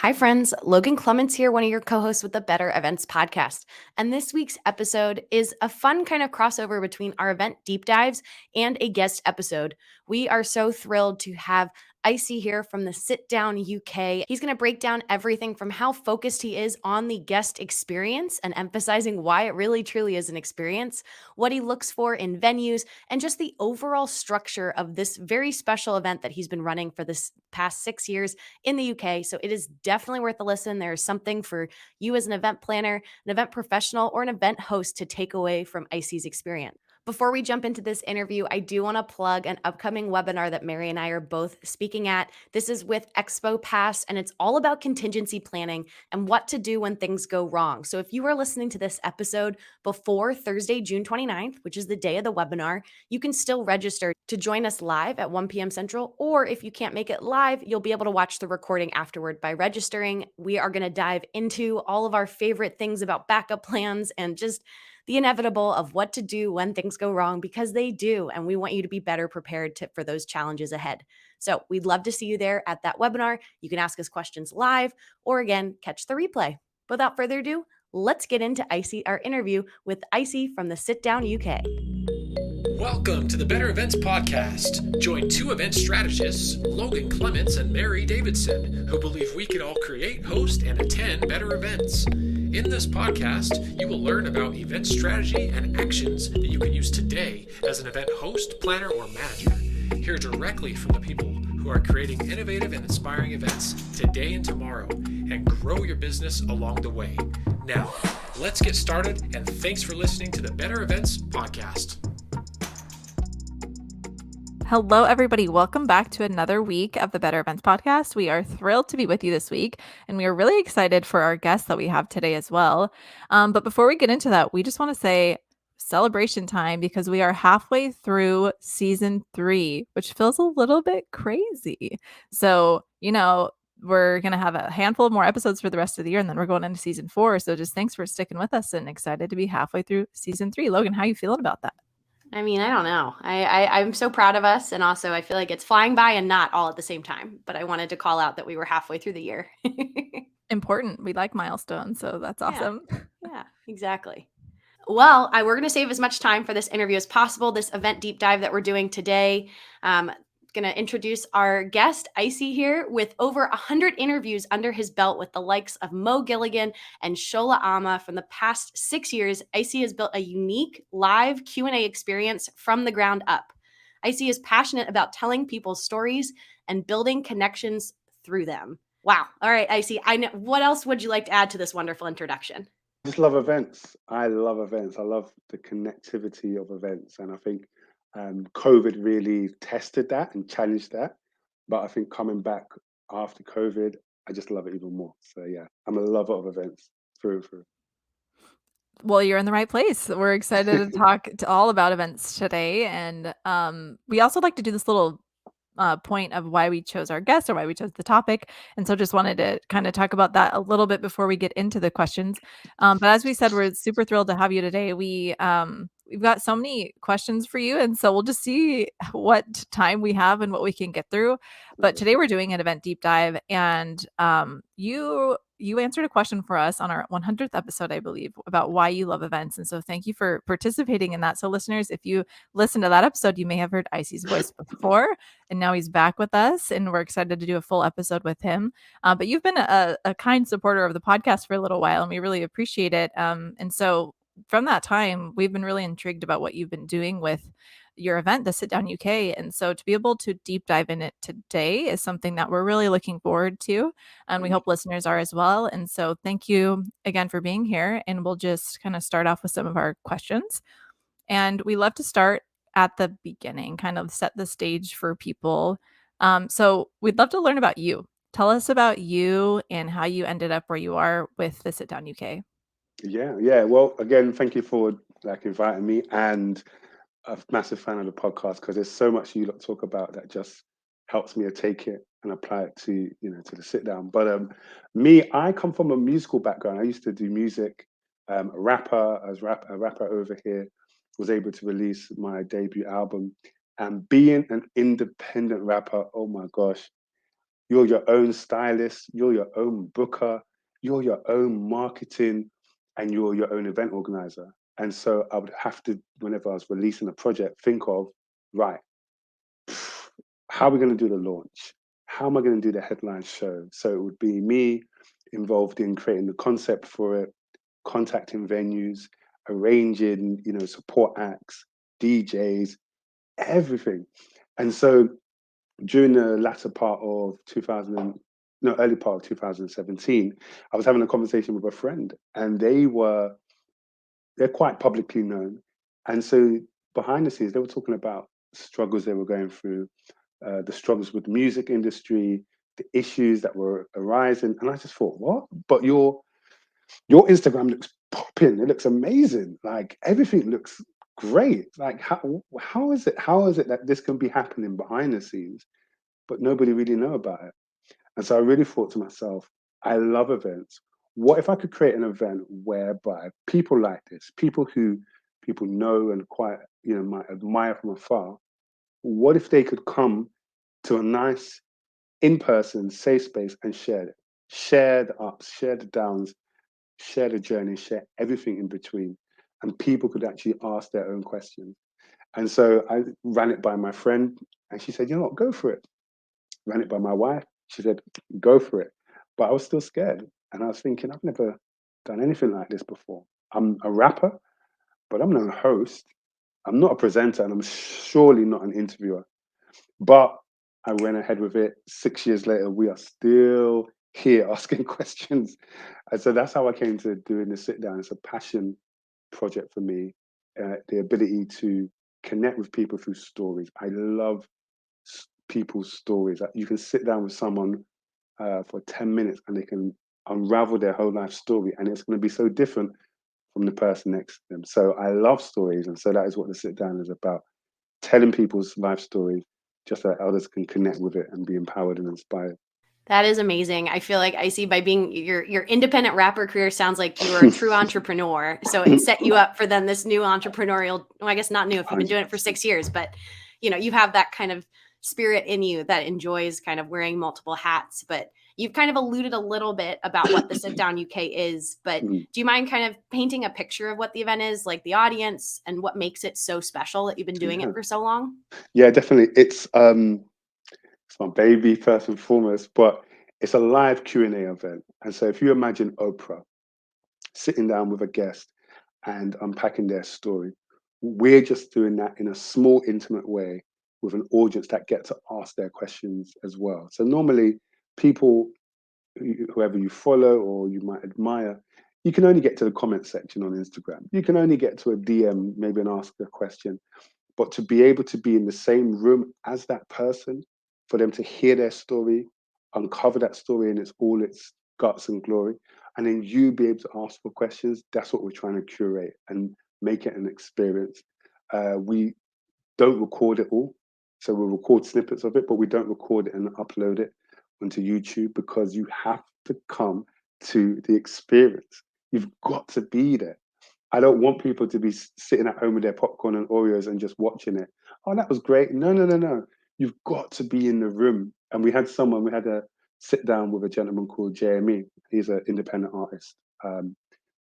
Hi, friends. Logan Clements here, one of your co hosts with the Better Events podcast. And this week's episode is a fun kind of crossover between our event deep dives and a guest episode. We are so thrilled to have Icie here from the Sitdown UK. He's going to break down everything from how focused he is on the guest experience and emphasizing why it really truly is an experience, what he looks for in venues, and just the overall structure of this very special event that he's been running for this past 6 years in the UK. So it is definitely worth a listen. There is something for you as an event planner, an event professional, or an event host to take away from Icie's experience. Before we jump into this interview, I do want to plug an upcoming webinar that Mary and I are both speaking at. This is with Expo Pass, and it's all about contingency planning and what to do when things go wrong. So if you are listening to this episode before Thursday, June 29th, which is the day of the webinar, you can still register to join us live at 1 p.m. Central, or if you can't make it live, you'll be able to watch the recording afterward by registering. We are going to dive into all of our favorite things about backup plans and just the inevitable of what to do when things go wrong, because they do, and we want you to be better prepared for those challenges ahead. So we'd love to see you there at that webinar. You can ask us questions live, or again, catch the replay. Without further ado, let's get into our interview with Icie from the Sitdown UK. Welcome to the Better Events podcast. Join two event strategists, Logan Clements and Mary Davidson, who believe we can all create, host, and attend better events. In this podcast, you will learn about event strategy and actions that you can use today as an event host, planner, or manager. Hear directly from the people who are creating innovative and inspiring events today and tomorrow, and grow your business along the way. Now, let's get started, and thanks for listening to the Better Events podcast. Hello, everybody. Welcome back to another week of the Better Events podcast. We are thrilled to be with you this week, and we are really excited for our guests that we have today as well. But before we get into that, we just want to say celebration time, because we are halfway through season 3, which feels a little bit crazy. So, we're going to have a handful of more episodes for the rest of the year, and then we're going into season 4. So just thanks for sticking with us, and excited to be halfway through season 3. Logan, how are you feeling about that? I mean, I don't know. I'm so proud of us, and also I feel like it's flying by and not all at the same time. But I wanted to call out that we were halfway through the year. Important. We like milestones, so that's awesome. Yeah, exactly. Well, we're going to save as much time for this interview as possible, this event deep dive that we're doing today. Going to introduce our guest, Icie, here, with over 100 interviews under his belt with the likes of Mo Gilligan and Shola Ama. From the past 6 years, Icie has built a unique live Q&A experience from the ground up. Icie is passionate about telling people's stories and building connections through them. Wow. All right, Icie, what else would you like to add to this wonderful introduction? I just love events. I love events. I love the connectivity of events. And I think COVID really tested that and challenged that. But I think coming back after COVID, I just love it even more. So yeah, I'm a lover of events through and through. Well, you're in the right place. We're excited to talk all about events today. And we also like to do this little point of why we chose our guest or why we chose the topic. And so just wanted to kind of talk about that a little bit before we get into the questions. But as we said, we're super thrilled to have you today. We've got so many questions for you. And so we'll just see what time we have and what we can get through. But today we're doing an event deep dive, and you answered a question for us on our 100th episode, I believe, about why you love events. And so thank you for participating in that. So listeners, if you listen to that episode, you may have heard Icie's voice before, and now he's back with us, and we're excited to do a full episode with him. But you've been a kind supporter of the podcast for a little while, and we really appreciate it. And so from that time, we've been really intrigued about what you've been doing with your event, the Sitdown UK. And so to be able to deep dive in it today is something that we're really looking forward to. And we hope listeners are as well. And so thank you again for being here. And we'll just kind of start off with some of our questions. And we love to start at the beginning, kind of set the stage for people. So we'd love to learn about you. Tell us about you and how you ended up where you are with the Sitdown UK. Yeah. Well, again, thank you for inviting me, and a massive fan of the podcast because there's so much you lot talk about that just helps me to take it and apply it to to the sit down. But me, I come from a musical background. I used to do music, a rapper. I was a rapper over here. Was able to release my debut album, and being an independent rapper. Oh my gosh, You're your own stylist, you're your own booker, you're your own marketing, and you're your own event organizer. And so I would have to, whenever I was releasing a project, think of, right, how are we going to do the launch? How am I going to do the headline show? So it would be me involved in creating the concept for it, contacting venues, arranging, support acts, DJs, everything. And so during the latter part of 2000, no, early part of 2017, I was having a conversation with a friend, and they're quite publicly known. And so behind the scenes, they were talking about struggles they were going through, the struggles with the music industry, the issues that were arising. And I just thought, what? But your Instagram looks popping. It looks amazing. Like everything looks great. Like how is it that this can be happening behind the scenes, but nobody really know about it? And so I really thought to myself, I love events. What if I could create an event whereby people like this, people who people know and quite, might admire from afar, what if they could come to a nice in-person safe space and share it? Share the ups, share the downs, share the journey, share everything in between. And people could actually ask their own questions. And so I ran it by my friend, and she said, you know what, go for it. Ran it by my wife. She said, go for it. But I was still scared. And I was thinking, I've never done anything like this before. I'm a rapper, but I'm not a host. I'm not a presenter, and I'm surely not an interviewer. But I went ahead with it. 6 years later, we are still here asking questions. And so that's how I came to doing the sit down. It's a passion project for me, the ability to connect with people through stories. I love people's stories. You can sit down with someone for 10 minutes and they can unravel their whole life story, and it's going to be so different from the person next to them. So I love stories. And so that is what the sit down is about, telling people's life stories just so that others can connect with it and be empowered and inspired. That is amazing. I feel like Icie, by being your independent rapper career, sounds like you were a true entrepreneur. So it set you up for then this new entrepreneurial, well, I guess not new if you've been doing it for 6 years, but you have that kind of spirit in you that enjoys kind of wearing multiple hats. But you've kind of alluded a little bit about what the Sit Down UK is, but do you mind kind of painting a picture of what the event is, like the audience and what makes it so special that you've been doing it for so long? Yeah, definitely. It's my baby first and foremost, but it's a live Q&A event. And so if you imagine Oprah sitting down with a guest and unpacking their story, we're just doing that in a small, intimate way with an audience that get to ask their questions as well. So normally people, whoever you follow or you might admire, you can only get to the comment section on Instagram. You can only get to a DM, maybe, and ask a question. But to be able to be in the same room as that person, for them to hear their story, uncover that story in its guts and glory, and then you be able to ask for questions, that's what we're trying to curate and make it an experience. We don't record it all. So we'll record snippets of it, but we don't record it and upload it onto YouTube, because you have to come to the experience. You've got to be there. I don't want people to be sitting at home with their popcorn and Oreos and just watching it. Oh, that was great. No, no, no, no. You've got to be in the room. And we had a sit down with a gentleman called JME. He's an independent artist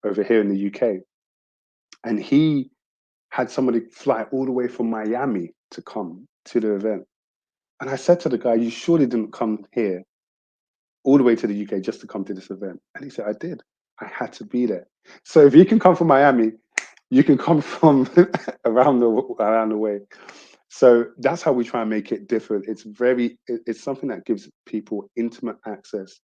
over here in the UK. And he had somebody fly all the way from Miami to come to the event. And I said to the guy, you surely didn't come here all the way to the UK just to come to this event? And he said, I did. I had to be there. So if you can come from Miami, you can come from around the way. So that's how we try and make it different. It's something that gives people intimate access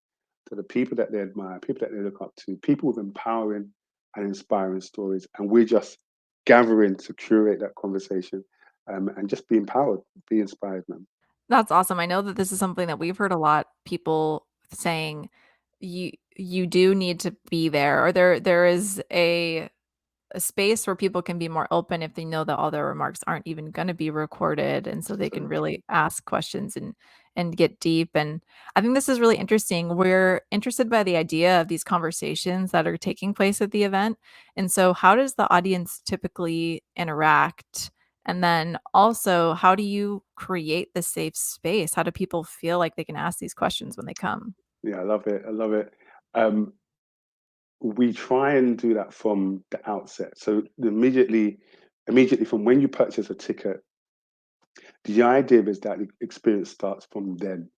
to the people that they admire, people that they look up to, people with empowering and inspiring stories. And we're just gathering to curate that conversation, and just be empowered, be inspired, man. That's awesome. I know that this is something that we've heard a lot, people saying you do need to be there, or there is a space where people can be more open if they know that all their remarks aren't even gonna be recorded, and so they can So true. really ask questions and get deep, and I think this is really interesting. We're interested by the idea of these conversations that are taking place at the event, and so how does the audience typically interact? And then also, how do you create the safe space? How do people feel like they can ask these questions when they come? Yeah, I love it. I love it. Um, we try and do that from the outset. So immediately from when you purchase a ticket, the idea is that the experience starts from then.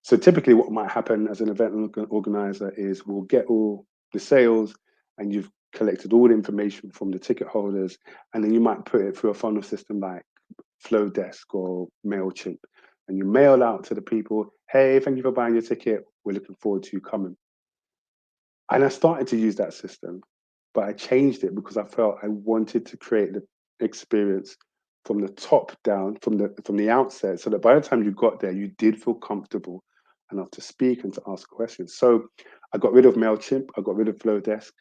So typically, what might happen as an event organizer is we'll get all the sales, and you've collected all the information from the ticket holders, and then you might put it through a funnel system like Flowdesk or Mailchimp, and you mail out to the people, "Hey, thank you for buying your ticket. We're looking forward to you coming." And I started to use that system, but I changed it because I felt I wanted to create the experience from the top down, from the outset, so that by the time you got there, you did feel comfortable enough to speak and to ask questions. So I got rid of Mailchimp, I got rid of Flowdesk.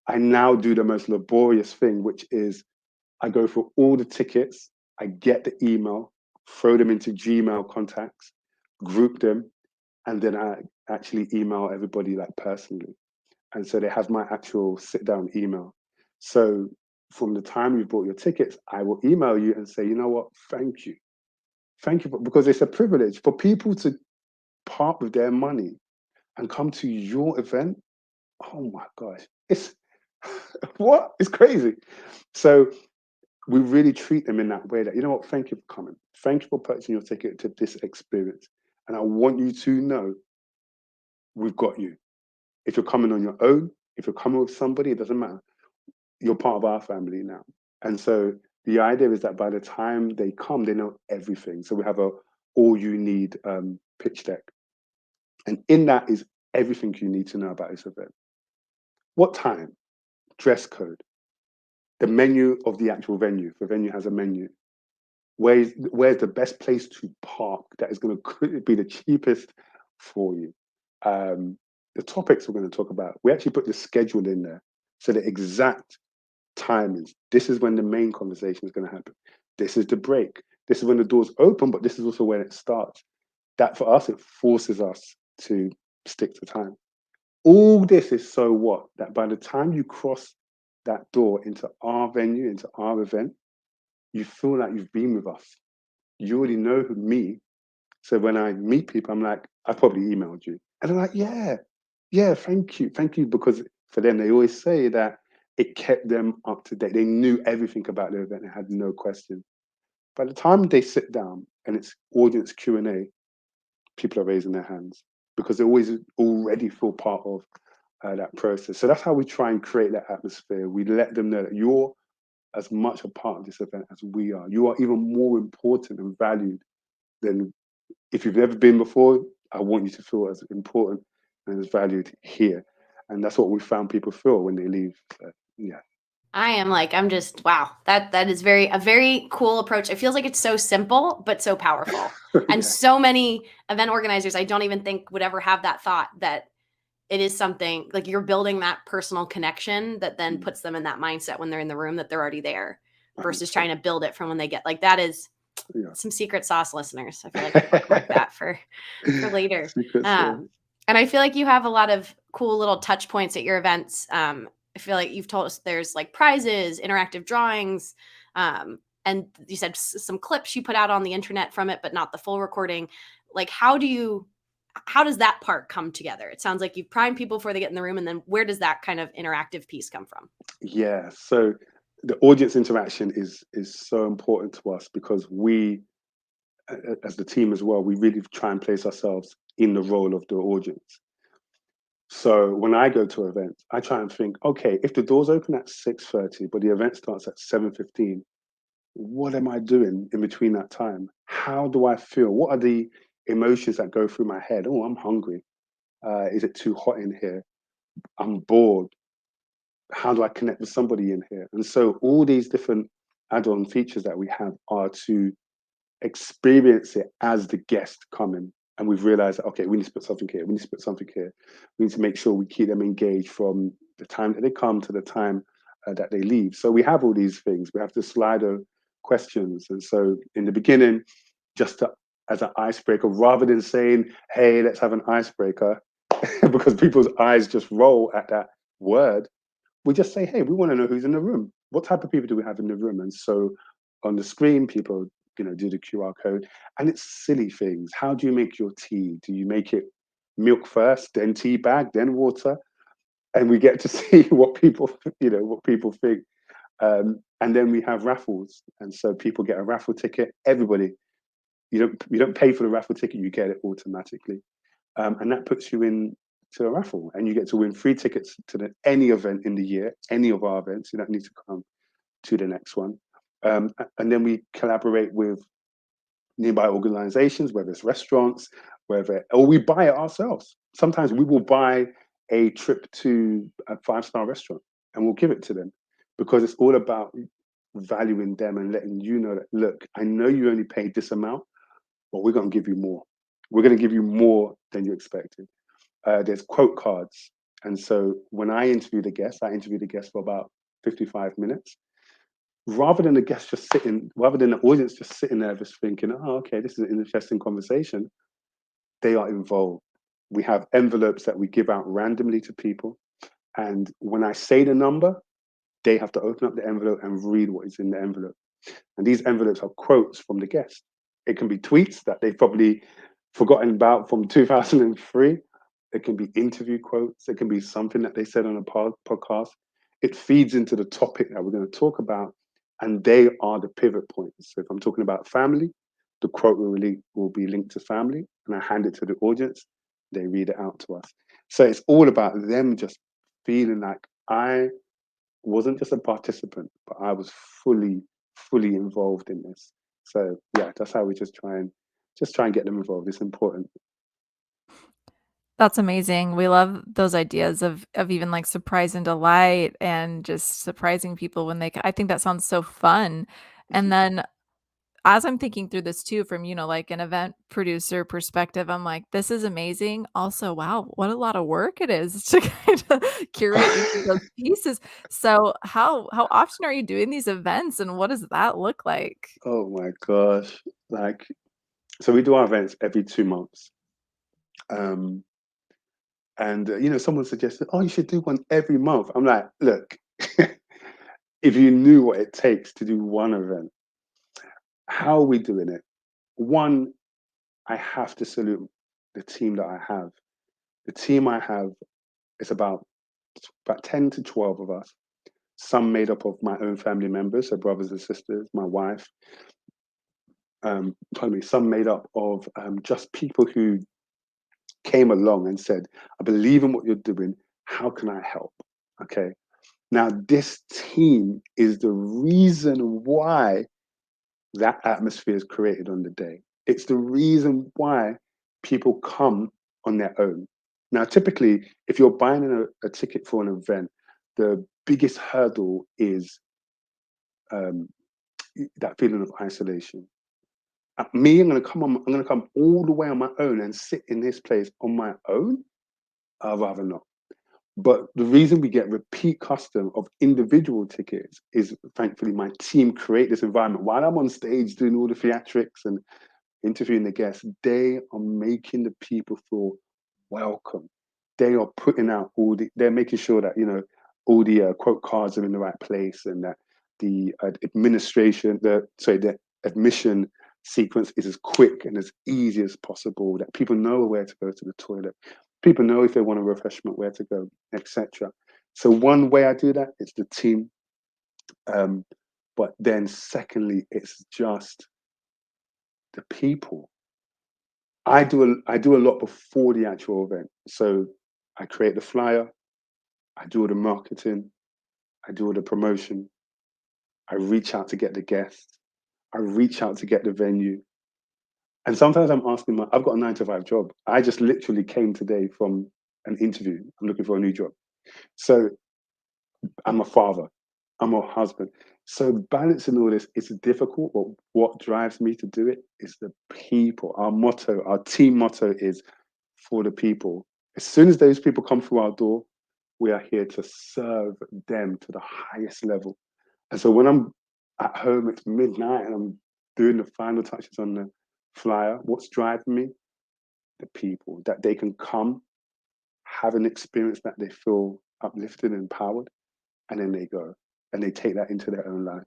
I now do the most laborious thing, which is I go through all the tickets, I get the email, throw them into Gmail contacts, group them, and then I actually email everybody like personally. And so they have my actual sit down email. So from the time you bought your tickets, I will email you and say, you know what, thank you. Thank you, because it's a privilege for people to part with their money and come to your event. Oh my gosh, it's what? It's crazy. So we really treat them in that way that, you know what, thank you for coming. Thank you for purchasing your ticket to this experience. And I want you to know we've got you. If you're coming on your own, if you're coming with somebody, it doesn't matter. You're part of our family now. And so the idea is that by the time they come, they know everything. So we have a all you need pitch deck. And in that is everything you need to know about this event. What time? Dress code. The menu of the actual venue. The venue has a menu. Where's the best place to park that is going to be the cheapest for you? The topics we're going to talk about. We actually put the schedule in there. So the exact timings. This is when the main conversation is going to happen. This is the break. This is when the doors open, but this is also when it starts. That for us, it forces us to stick to time. All this is so what? That by the time you cross that door into our venue, into our event, you feel like you've been with us. You already know me. So when I meet people, I'm like, I probably emailed you. And they're like, yeah, thank you. Thank you. Because for them, they always say that it kept them up to date. They knew everything about the event and had no question. By the time they sit down and it's audience Q&A, people are raising their hands because they always already feel part of that process. So that's how we try and create that atmosphere. We let them know that you're as much a part of this event as we are. You are even more important and valued than if you've never been before. I want you to feel as important and as valued here. And that's what we found people feel when they leave. Yeah. I'm just, wow, that is a very cool approach. It feels like it's so simple, but so powerful. And Yeah. so many event organizers, I don't even think would ever have that thought that it is something like you're building that personal connection that then puts them in that mindset when they're in the room that they're already there versus 100%. trying to build it from when they get like that is Yeah. some secret sauce, listeners. I feel like I'll bookmark that for later. Secret sauce. And I feel like you have a lot of cool little touch points at your events. I feel like you've told us there's like prizes, interactive drawings, and you said some clips you put out on the internet from it, but not the full recording. Like, how does that part come together? It sounds like you've primed people before they get in the room, and then where does that kind of interactive piece come from? Yeah. So the audience interaction is so important to us because we, as the team as well, we really try and place ourselves in the role of the audience. So when I go to events, I try and think, okay, if the doors open at 6:30, but the event starts at 7:15, what am I doing in between that time? How do I feel? What are the emotions that go through my head? Oh, I'm hungry. Is it too hot in here? I'm bored. How do I connect with somebody in here? And so all these different add-on features that we have are to experience it as the guest coming. And we've realized that, okay, we need to put something here. We need to put something here. We need to make sure we keep them engaged from the time that they come to the time that they leave. So we have all these things. We have the Slido questions. And so in the beginning, just as an icebreaker, rather than saying, hey, let's have an icebreaker, because people's eyes just roll at that word, we just say, hey, we want to know who's in the room. What type of people do we have in the room? And so on the screen. People, do the QR code, and it's silly things. How do you make your tea? Do you make it milk first, then tea bag, then water? And we get to see what people, what people think. And then we have raffles, and so people get a raffle ticket. Everybody, you don't pay for the raffle ticket; you get it automatically, and that puts you in to a raffle, and you get to win free tickets to any event in the year, any of our events. You don't need to come to the next one. And then we collaborate with nearby organizations, whether it's restaurants, or we buy it ourselves. Sometimes we will buy a trip to a five-star restaurant and we'll give it to them, because it's all about valuing them and letting you know that, look, I know you only paid this amount, but we're going to give you more. We're going to give you more than you expected. There's quote cards. And so when I interview the guests, for about 55 minutes. Rather than the audience just sitting there just thinking, oh, okay, this is an interesting conversation, they are involved. We have envelopes that we give out randomly to people. And when I say the number, they have to open up the envelope and read what is in the envelope. And these envelopes are quotes from the guest. It can be tweets that they've probably forgotten about from 2003. It can be interview quotes. It can be something that they said on a podcast. It feeds into the topic that we're going to talk about, and they are the pivot points. So if I'm talking about family, the quote will be linked to family, and I hand it to the audience. They read it out to us. So it's all about them just feeling like I wasn't just a participant, but I was fully involved in this. So yeah, that's how we just try and get them involved. It's important. That's amazing. We love those ideas of even, like, surprise and delight and just surprising people when I think that sounds so fun. And Mhm. then as I'm thinking through this too from, like, an event producer perspective, I'm like, "This is amazing." Also, wow, what a lot of work it is to kinda curate each of those pieces. So how often are you doing these events, and what does that look like? Oh my gosh. Like, so we do our events every 2 months. Um, and, someone suggested, oh, you should do one every month. I'm like, look, if you knew what it takes to do one event, how are we doing it? One, I have to salute the team that I have. The team I have is about 10 to 12 of us, some made up of my own family members, so brothers and sisters, my wife, pardon me, some made up of just people who came along and said, I believe in what you're doing. How can I help? Okay. Now, this team is the reason why that atmosphere is created on the day. It's the reason why people come on their own. Now, typically, if you're buying a ticket for an event, the biggest hurdle is um, that feeling of isolation. Me, I'm going to come all the way on my own and sit in this place on my own. I'd rather not. But the reason we get repeat custom of individual tickets is, thankfully, my team create this environment. While I'm on stage doing all the theatrics and interviewing the guests, they are making the people feel welcome. They are putting out they're making sure that, all the quote cards are in the right place, and that the the admission sequence is as quick and as easy as possible, that people know where to go to the toilet. People know if they want a refreshment, where to go, etc. So one way I do that is the team. Um, but then secondly, it's just the people. I do a lot before the actual event. So I create the flyer, I do all the marketing, I do all the promotion, I reach out to get the guests, I reach out to get the venue. And sometimes I'm asking I've got a 9 to 5 job. I just literally came today from an interview. I'm looking for a new job. So I'm a father, I'm a husband. So balancing all this is difficult, but what drives me to do it is the people. Our team motto is for the people. As soon as those people come through our door, we are here to serve them to the highest level. And so when I'm at home, it's midnight and I'm doing the final touches on the flyer, what's driving me? The people, that they can come, have an experience that they feel uplifted and empowered, and then they go and they take that into their own life.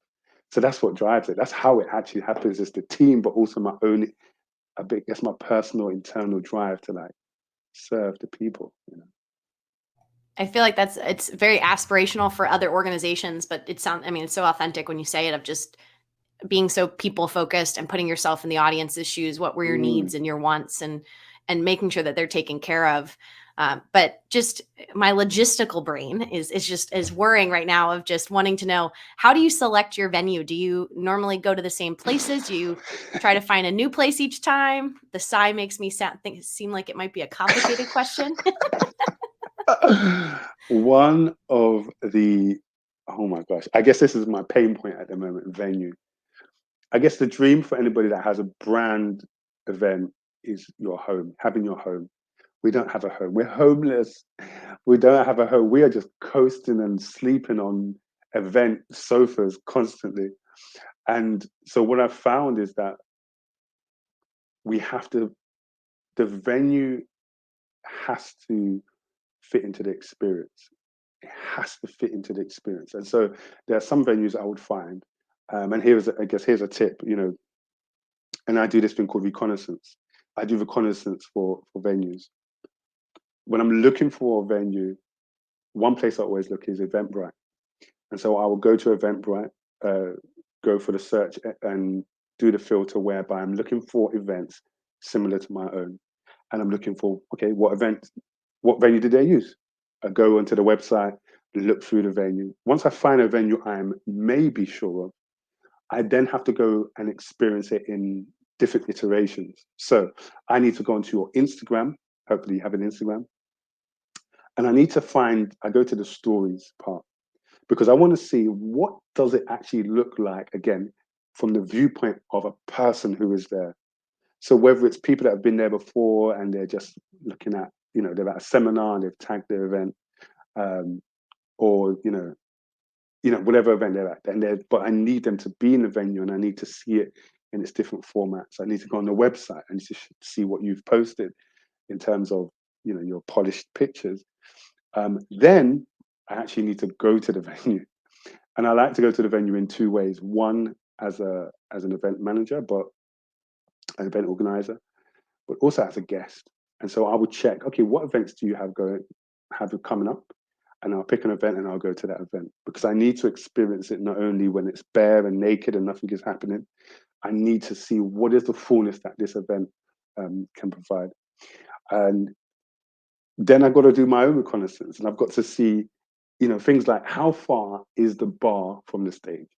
So that's what drives it. That's how it actually happens. It's the team, but also my own, a bit, it's my personal internal drive to like serve the people, you know. I feel like it's very aspirational for other organizations, but it's so authentic when you say it, of just being so people focused and putting yourself in the audience's shoes. What were your needs and your wants, and making sure that they're taken care of. But just my logistical brain is worrying right now, of just wanting to know, how do you select your venue? Do you normally go to the same places? Do you try to find a new place each time? The sigh makes me seem like it might be a complicated question. One of the, oh my gosh, I guess this is my pain point at the moment, venue. I guess the dream for anybody that has a brand event is your home, having your home. We don't have a home. We're homeless. We don't have a home. We are just coasting and sleeping on event sofas constantly. And so what I've found is that we have to, the venue has to fit into the experience. It has to fit into the experience. And so there are some venues I would find, and here's, I guess, here's a tip, you know, and I do this thing called reconnaissance. I do reconnaissance for venues. When I'm looking for a venue, one place I always look is Eventbrite. And so I will go to Eventbrite, go for the search and do the filter whereby I'm looking for events similar to my own. And I'm looking for, okay, what venue did they use? I go onto the website, look through the venue. Once I find a venue I'm maybe sure of, I then have to go and experience it in different iterations. So I need to go onto your Instagram. Hopefully you have an Instagram. And I go to the stories part, because I want to see, what does it actually look like, again, from the viewpoint of a person who is there. So whether it's people that have been there before and they're just looking at, you know, they're at a seminar and they've tagged their event, or, whatever event they're at, but I need them to be in the venue and I need to see it in its different formats. I need to go on the website. I need to see what you've posted in terms of, your polished pictures. Then I actually need to go to the venue, and I like to go to the venue in two ways. One, as an event manager, but an event organizer, but also as a guest. And so I would check, okay, what events do you have coming up? And I'll pick an event and I'll go to that event, because I need to experience it not only when it's bare and naked and nothing is happening. I need to see what is the fullness that this event can provide. And then I've got to do my own reconnaissance, and I've got to see, things like, how far is the bar from the stage?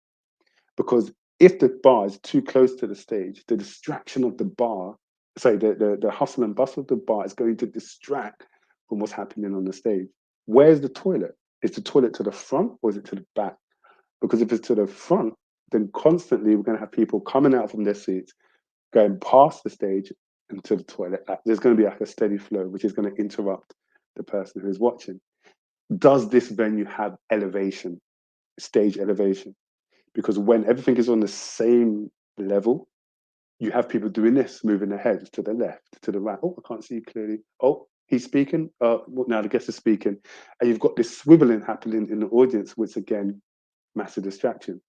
Because if the bar is too close to the stage, the distraction of the bar, the hustle and bustle of the bar is going to distract from what's happening on the stage. Where's the toilet? Is the toilet to the front or is it to the back? Because if it's to the front, then constantly we're going to have people coming out from their seats, going past the stage and to the toilet. There's going to be like a steady flow, which is going to interrupt the person who's watching. Does this venue have elevation, stage elevation? Because when everything is on the same level, you have people doing this, moving their heads to the left, to the right. Oh, I can't see you clearly. Oh, he's speaking. Now the guest is speaking. And you've got this swiveling happening in the audience, which again, massive distraction.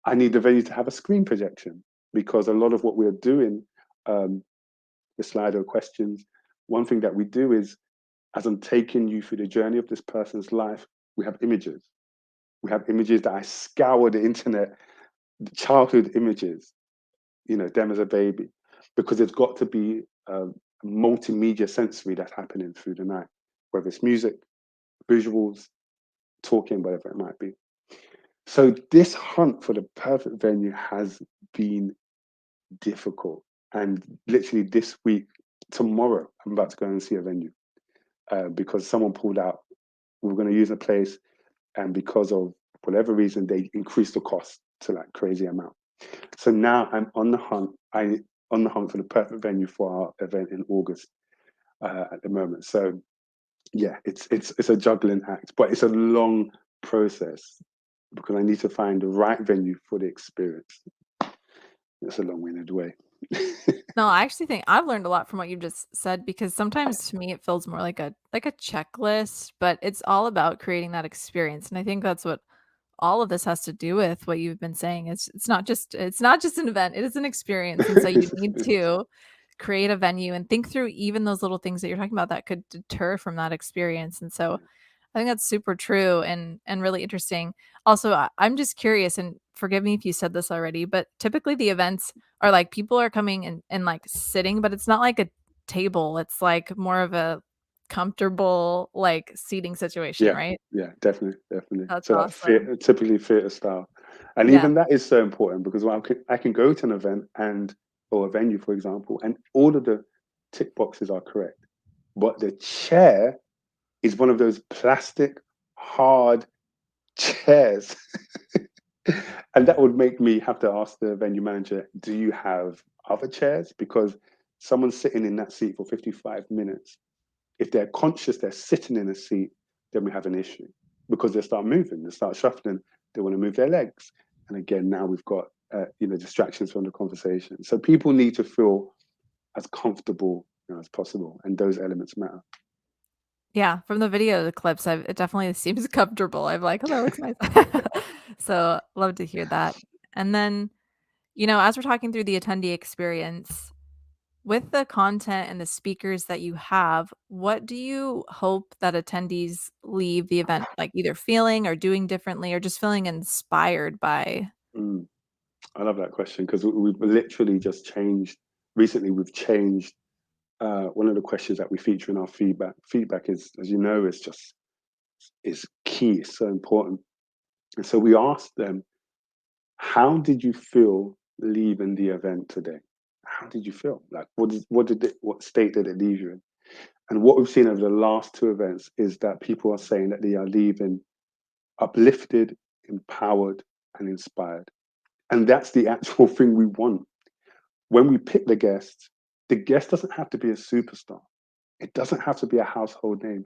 I need the venue to have a screen projection, because a lot of what we're doing, the Slido questions, one thing that we do is, as I'm taking you through the journey of this person's life, we have images. We have images that I scour the internet, childhood images, them as a baby, because it's got to be a multimedia sensory that's happening through the night, whether it's music, visuals, talking, whatever it might be. So this hunt for the perfect venue has been difficult. And literally this week, tomorrow, I'm about to go and see a venue because someone pulled out. We were going to use a place, and because of whatever reason, they increased the cost to like crazy amount. So now I'm on the hunt. On the hunt for the perfect venue for our event in August at the moment. So yeah, it's a juggling act, but it's a long process because I need to find the right venue for the experience. It's a long-winded way. No, I actually think I've learned a lot from what you just said, because sometimes to me it feels more like a checklist, but it's all about creating that experience. And I think that's what all of this has to do with what you've been saying. It's not just an event, it is an experience. And so you need to create a venue and think through even those little things that you're talking about that could deter from that experience. And so I think that's super true and really interesting. Also, I'm just curious, and forgive me if you said this already, but typically the events are like people are coming and like sitting, but it's not like a table. It's like more of a comfortable like seating situation, Yeah, right? yeah, definitely, definitely. That's So like awesome. typically theatre style, and Yeah. even that is so important because I can go to an event and or a venue, for example, and all of the tick boxes are correct, but the chair is one of those plastic hard chairs, and that would make me have to ask the venue manager, "Do you have other chairs?" Because someone's sitting in that seat for 55 minutes. If they're conscious they're sitting in a seat, then we have an issue because they start moving, they start shuffling, they want to move their legs. And again, now we've got distractions from the conversation. So people need to feel as comfortable as possible, and those elements matter. Yeah, from the video, the clips, it definitely seems comfortable. I'm like, "Oh, that looks nice." So, love to hear that. And then, as we're talking through the attendee experience, with the content and the speakers that you have, what do you hope that attendees leave the event, like, either feeling or doing differently or just feeling inspired by? Mm, I love that question because we've literally just changed. Recently, we've changed one of the questions that we feature in our feedback. Feedback is, as you know, is key. It's so important. And so we asked them, how did you feel leaving the event today? How did you feel? Like, what state did it leave you in? And what we've seen over the last two events is that people are saying that they are leaving uplifted, empowered, and inspired. And that's the actual thing we want. When we pick the guest doesn't have to be a superstar. It doesn't have to be a household name.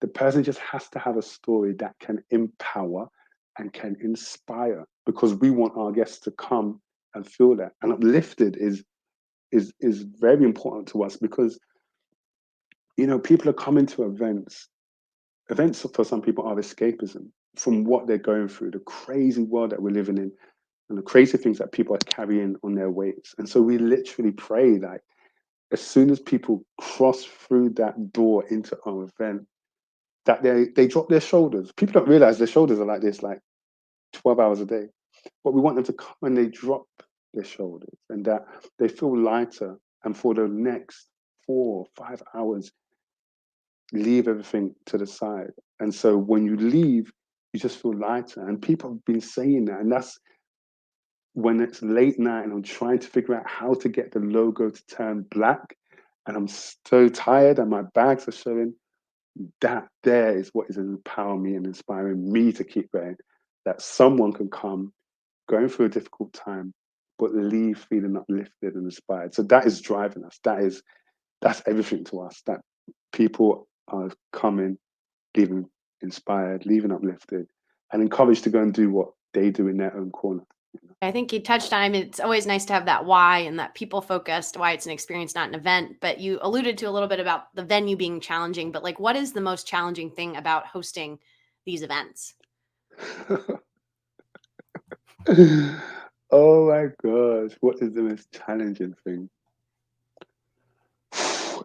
The person just has to have a story that can empower and can inspire because we want our guests to come and feel that. And uplifted is very important to us because people are coming to events. Events for some people are escapism from what they're going through, the crazy world that we're living in, and the crazy things that people are carrying on their weights. And so we literally pray that as soon as people cross through that door into our event, that they drop their shoulders. People don't realize their shoulders are like this, like 12 hours a day. But we want them to come and they drop their shoulders and that they feel lighter. And for the next 4 or 5 hours, leave everything to the side. And so when you leave, you just feel lighter. And people have been saying that. And that's when it's late night and I'm trying to figure out how to get the logo to turn black. And I'm so tired and my bags are showing. That there is what is empowering me and inspiring me to keep going. That someone can come going through a difficult time, but leave feeling uplifted and inspired. So that is driving us. That's everything to us. That people are coming, leaving inspired, leaving uplifted, and encouraged to go and do what they do in their own corner. I think you touched on, I mean, it's always nice to have that why and that people focused, why it's an experience, not an event. But you alluded to a little bit about the venue being challenging. But like, what is the most challenging thing about hosting these events? Oh my gosh, what is the most challenging thing?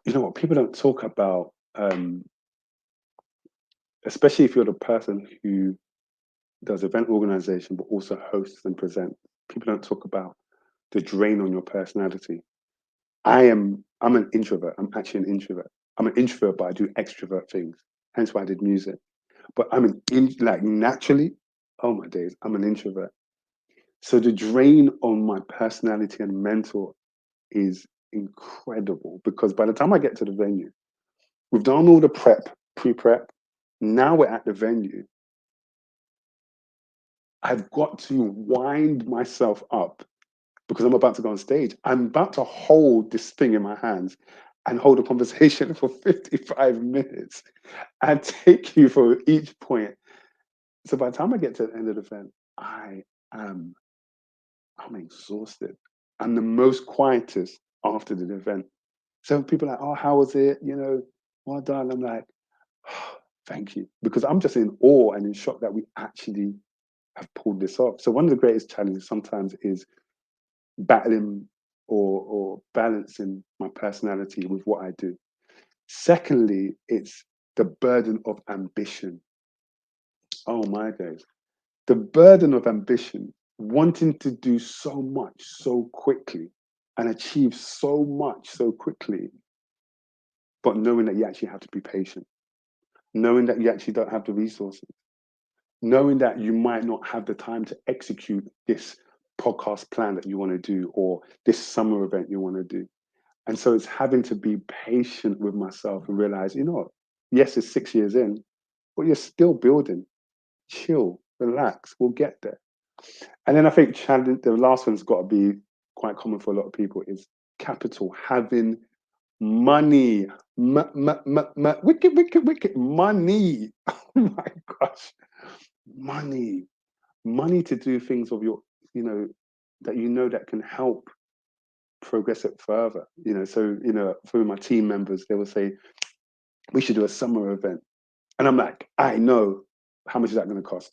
You know what? People don't talk about, especially if you're the person who does event organization, but also hosts and presents. People don't talk about the drain on your personality. I'm an introvert. I'm actually an introvert. I'm an introvert, but I do extrovert things. Hence why I did music. But like naturally, oh my days, I'm an introvert. So the drain on my personality and mental is incredible because by the time I get to the venue, we've done all the pre-prep. Now we're at the venue. I've got to wind myself up because I'm about to go on stage. I'm about to hold this thing in my hands and hold a conversation for 55 minutes and take you for each point. So by the time I get to the end of the event, am I'm exhausted. I'm the most quietest after the event. So people are like, oh, how was it? Well done. I'm like, oh, thank you. Because I'm just in awe and in shock that we actually have pulled this off. So one of the greatest challenges sometimes is battling or balancing my personality with what I do. Secondly, it's the burden of ambition. Oh my days. The burden of ambition, wanting to do so much so quickly and achieve so much so quickly, but knowing that you actually have to be patient, knowing that you actually don't have the resources, knowing that you might not have the time to execute this podcast plan that you want to do or this summer event you want to do. And so it's having to be patient with myself and realize, you know what? Yes, it's 6 years in, but you're still building. Chill, relax, we'll get there. And then I think challenge, the last one's got to be quite common for a lot of people is capital, having money, wicked, wicked, wicked money. Oh my gosh, money, money to do things of your, you know, that you know that can help progress it further. You know, so you know, for my team members, they will say we should do a summer event, and I'm like, I know how much is that going to cost?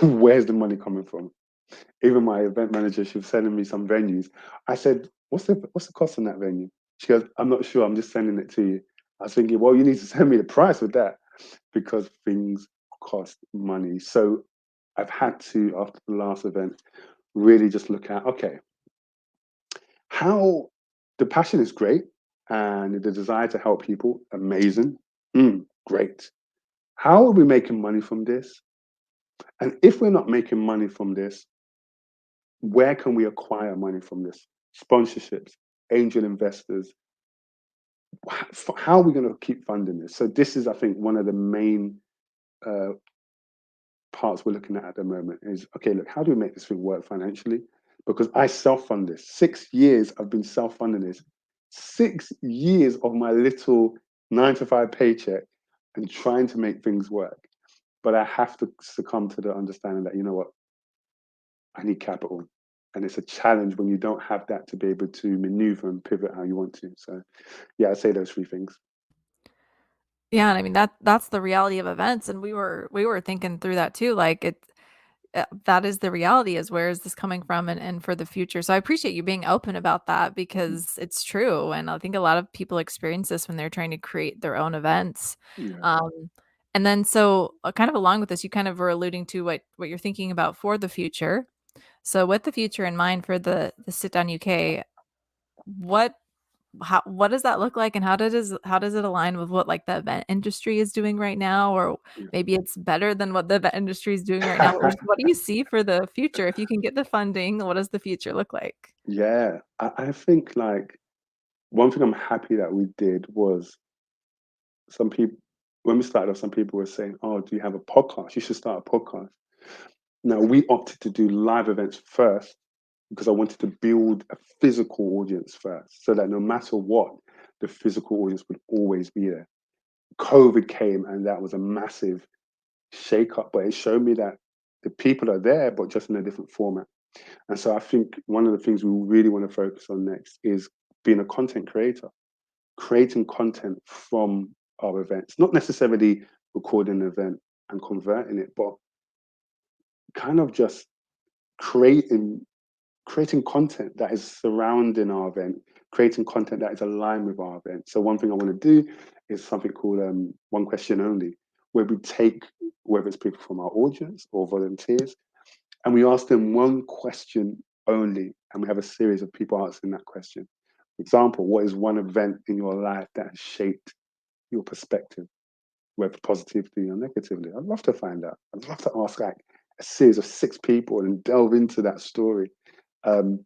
Where's the money coming from? Even my event manager, she was sending me some venues. I said, what's the cost on that venue? She goes, I'm not sure, I'm just sending it to you. I was thinking, well, you need to send me the price with that because things cost money. So I've had to, after the last event, really just look at, okay, how the passion is great and the desire to help people, amazing. Great. How are we making money from this? And if we're not making money from this, where can we acquire money from this? Sponsorships, angel investors. How are we going to keep funding this? So this is, I think, one of the main uh, parts we're looking at the moment is, okay, look, how do we make this thing work financially? Because I self-fund this. 6 years I've been self-funding this. 6 years of my little 9 to 5 paycheck and trying to make things work. But I have to succumb to the understanding that, you know what, I need capital. And it's a challenge when you don't have that to be able to maneuver and pivot how you want to. So yeah, I'd say those 3 things. Yeah, and I mean that's the reality of events, and we were thinking through that too. Like that is the reality, is where is this coming from, and for the future. So I appreciate you being open about that because it's true, and I think a lot of people experience this when they're trying to create their own events. Yeah. Um, and then so kind of along with this, you kind of were alluding to what you're thinking about for the future. So with the future in mind for the Sit Down UK, what what does that look like, and how does it align with what, like, the event industry is doing right now? Or Yeah. maybe it's better than what the event industry is doing right now, but just what do you see for the future? If you can get the funding, what does the future look like? Yeah. I think like one thing I'm happy that we did was some people, when we started off, some people were saying, oh, do you have a podcast? You should start a podcast. Now, we opted to do live events first because I wanted to build a physical audience first so that no matter what, the physical audience would always be there. COVID came and that was a massive shake up, but it showed me that the people are there, but just in a different format. And so I think one of the things we really want to focus on next is being a content creator, creating content from our events, not necessarily recording an event and converting it, but kind of just creating content that is surrounding our event, creating content that is aligned with our event. So one thing I want to do is something called One Question Only, where we take, whether it's people from our audience or volunteers, and we ask them one question only, and we have a series of people answering that question. For example, what is one event in your life that has shaped your perspective, whether positively or negatively? I'd love to find out. I'd love to ask like a series of 6 people and delve into that story. Um,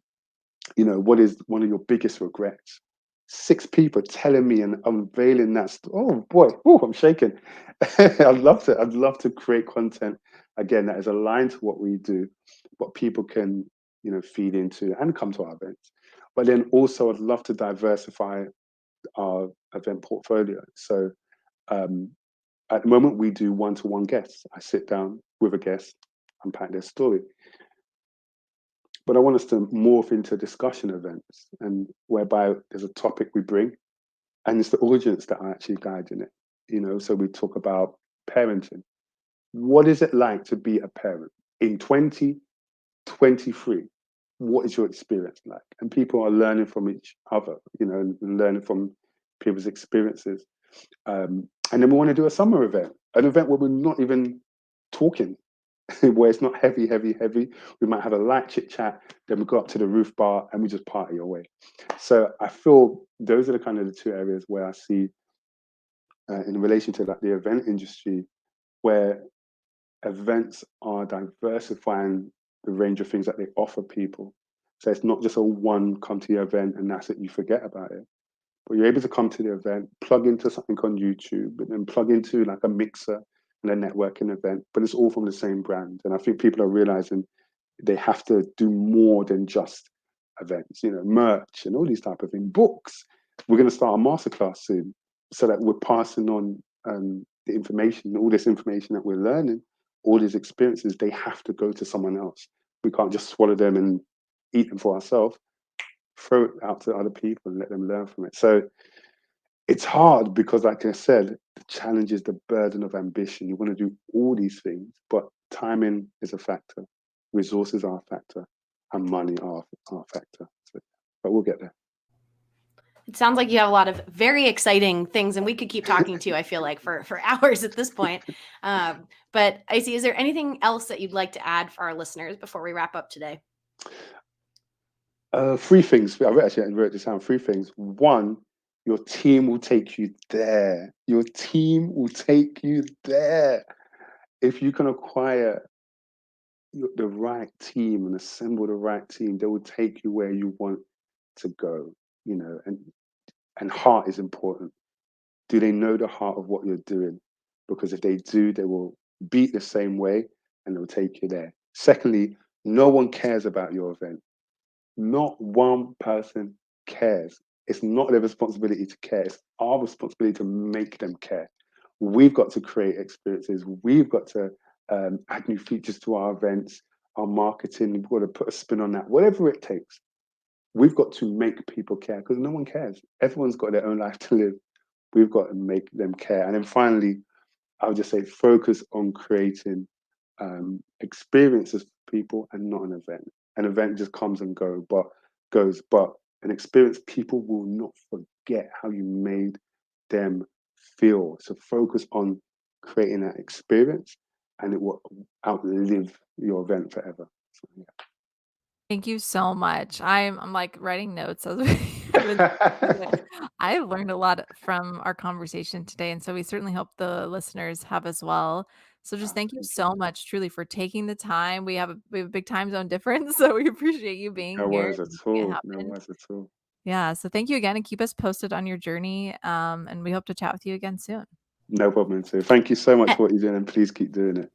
you know, what is one of your biggest regrets? 6 people telling me and unveiling that. Oh boy, oh, I'm shaking. I'd love to create content again that is aligned to what we do, what people can, you know, feed into and come to our events. But then also, I'd love to diversify our event portfolio. So um, at the moment, we do one-to-one guests. I sit down with a guest, unpack their story. But I want us to morph into discussion events, and whereby there's a topic we bring, and it's the audience that are actually guiding it. You know, so we talk about parenting, What is it like to be a parent in 2023? What is your experience like? And people are learning from each other, and learning from people's experiences. And then we want to do a summer event, an event where we're not even talking, where it's not heavy, heavy, heavy. We might have a light chit chat, then we go up to the roof bar and we just party away. So I feel those are the kind of the two areas where I see in relation to like the event industry, where events are diversifying the range of things that they offer people. So it's not just a one come to your event and that's it, you forget about it. But you're able to come to the event, plug into something on YouTube, and then plug into like a mixer and a networking event, but it's all from the same brand. And I think people are realizing they have to do more than just events, merch and all these type of things. Books. We're going to start a masterclass soon, so that we're passing on the information, all this information that we're learning, all these experiences. They have to go to someone else. We can't just swallow them and eat them for ourselves. Throw it out to other people and let them learn from it. So it's hard because, like I said, the challenge is the burden of ambition. You want to do all these things, but timing is a factor, resources are a factor, and money are a factor. So, but we'll get there. It sounds like you have a lot of very exciting things, and we could keep talking to you, I feel like, for hours at this point. But Icie, is there anything else that you'd like to add for our listeners before we wroap up today? Three things. I wrote this down. Three things. One, your team will take you there. Your team will take you there. If you can acquire the right team and assemble the right team, they will take you where you want to go. And heart is important. Do they know the heart of what you're doing? Because if they do, they will beat the same way and they'll take you there. Secondly, no one cares about your event. Not one person cares. It's not their responsibility to care. It's our responsibility to make them care. We've got to create experiences. We've got to add new features to our events, our marketing. We've got to put a spin on that, whatever it takes. We've got to make people care because no one cares. Everyone's got their own life to live. We've got to make them care. And then finally, I would just say focus on creating experiences for people and not an event. An event just comes and goes, but an experience, people will not forget how you made them feel. So focus on creating that experience and it will outlive your event forever. So, yeah. Thank you so much. I'm like writing notes as I've learned a lot from our conversation today, and so we certainly hope the listeners have as well. So just thank you so much, truly, for taking the time. We have a big time zone difference, so we appreciate you being No here worries at and making it all. No happen. worries at all. Yeah, so thank you again, and keep us posted on your journey. And we hope to chat with you again soon. No problem. So thank you so much A- for what you're doing and please keep doing it.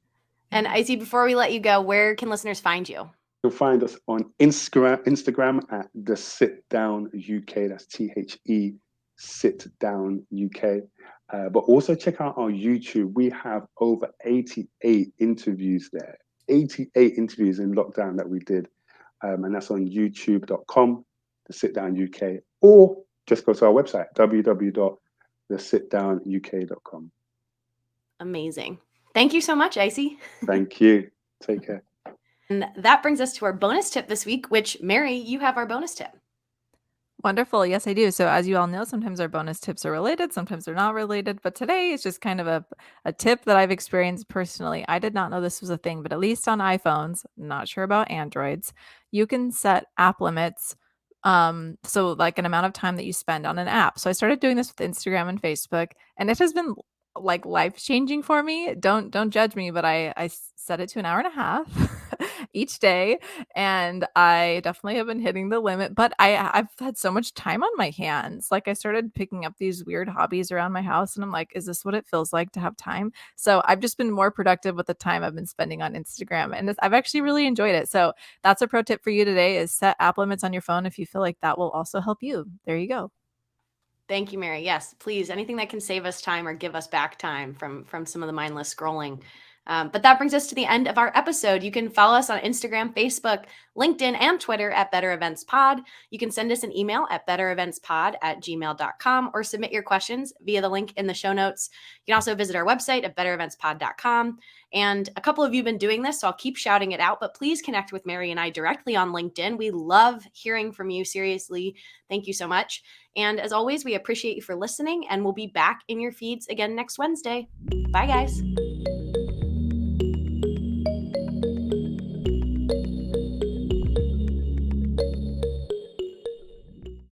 And Icie, before we let you go, where can listeners find you? You'll find us on Instagram at The Sitdown UK. That's THE Sitdown UK. But also check out our YouTube. We have over 88 interviews there. 88 interviews in lockdown that we did. And that's on youtube.com, The Sitdown UK. Or just go to our website, www.thesitdownuk.com. Amazing. Thank you so much, Icie. Thank you. Take care. And that brings us to our bonus tip this week, which, Mary, you have our bonus tip. Wonderful. Yes, I do. So as you all know, sometimes our bonus tips are related, sometimes they're not related. But today is just kind of a tip that I've experienced personally. I did not know this was a thing, but at least on iPhones, not sure about Androids, you can set app limits. So like an amount of time that you spend on an app. So I started doing this with Instagram and Facebook, and it has been like life changing for me. Don't judge me, but I set it to an hour and a half each day, and I definitely have been hitting the limit. But I've had so much time on my hands. Like I started picking up these weird hobbies around my house, and I'm like, is this what it feels like to have time? So I've just been more productive with the time I've been spending on Instagram, and I've actually really enjoyed it. So that's a pro tip for you today: is set app limits on your phone if you feel like that will also help you. There you go. Thank you, Mary. Yes, please. Anything that can save us time or give us back time from some of the mindless scrolling. But that brings us to the end of our episode. You can follow us on Instagram, Facebook, LinkedIn, and Twitter at Better Events Pod. You can send us an email at bettereventspod@gmail.com or submit your questions via the link in the show notes. You can also visit our website at bettereventspod.com. And a couple of you have been doing this, so I'll keep shouting it out, but please connect with Mary and I directly on LinkedIn. We love hearing from you. Seriously, thank you so much. And as always, we appreciate you for listening, and we'll be back in your feeds again next Wednesday. Bye, guys.